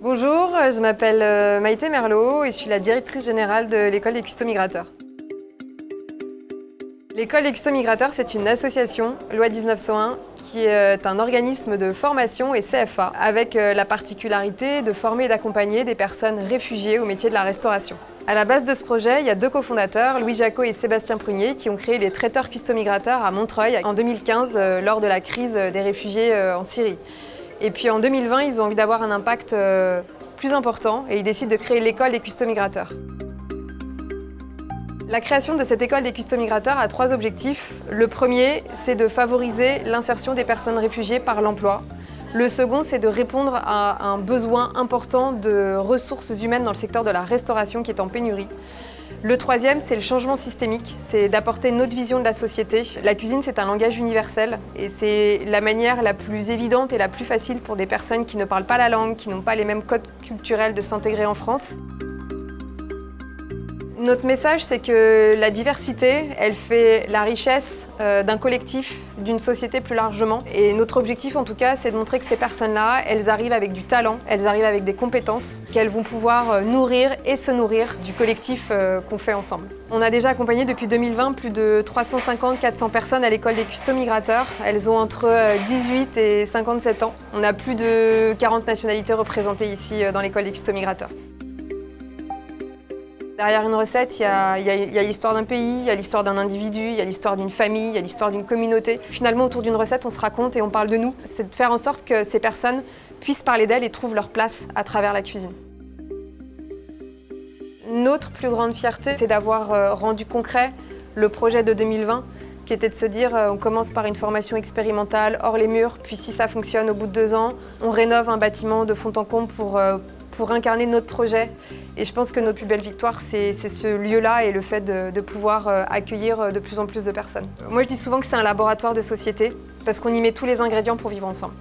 Bonjour, je m'appelle Maïté Merlot et je suis la directrice générale de l'École des Customs Migrateurs. L'École des Customs Migrateurs, c'est une association, loi 1901, qui est un organisme de formation et CFA, avec la particularité de former et d'accompagner des personnes réfugiées au métier de la restauration. À la base de ce projet, il y a deux cofondateurs, Louis Jacot et Sébastien Prunier, qui ont créé les traiteurs Customs Migrateurs à Montreuil en 2015, lors de la crise des réfugiés en Syrie. Et puis en 2020, ils ont envie d'avoir un impact plus important et ils décident de créer l'École des Customs Migrateurs. La création de cette école des customs migrateurs a trois objectifs. Le premier, c'est de favoriser l'insertion des personnes réfugiées par l'emploi. Le second, c'est de répondre à un besoin important de ressources humaines dans le secteur de la restauration qui est en pénurie. Le troisième, c'est le changement systémique, c'est d'apporter notre vision de la société. La cuisine, c'est un langage universel et c'est la manière la plus évidente et la plus facile pour des personnes qui ne parlent pas la langue, qui n'ont pas les mêmes codes culturels de s'intégrer en France. Notre message, c'est que la diversité, elle fait la richesse d'un collectif, d'une société plus largement. Et notre objectif, en tout cas, c'est de montrer que ces personnes-là, elles arrivent avec du talent, elles arrivent avec des compétences, qu'elles vont pouvoir nourrir et se nourrir du collectif qu'on fait ensemble. On a déjà accompagné depuis 2020 plus de 350-400 personnes à l'école des customs migrateurs. Elles ont entre 18 et 57 ans. On a plus de 40 nationalités représentées ici dans l'école des customs migrateurs. Derrière une recette, il y a l'histoire d'un pays, il y a l'histoire d'un individu, il y a l'histoire d'une famille, il y a l'histoire d'une communauté. Finalement, autour d'une recette, on se raconte et on parle de nous. C'est de faire en sorte que ces personnes puissent parler d'elles et trouvent leur place à travers la cuisine. Notre plus grande fierté, c'est d'avoir rendu concret le projet de 2020, qui était de se dire on commence par une formation expérimentale hors les murs, puis si ça fonctionne au bout de 2 ans, on rénove un bâtiment de fond en comble pour incarner notre projet. Et je pense que notre plus belle victoire, c'est ce lieu-là et le fait de pouvoir accueillir de plus en plus de personnes. Moi, je dis souvent que c'est un laboratoire de société parce qu'on y met tous les ingrédients pour vivre ensemble.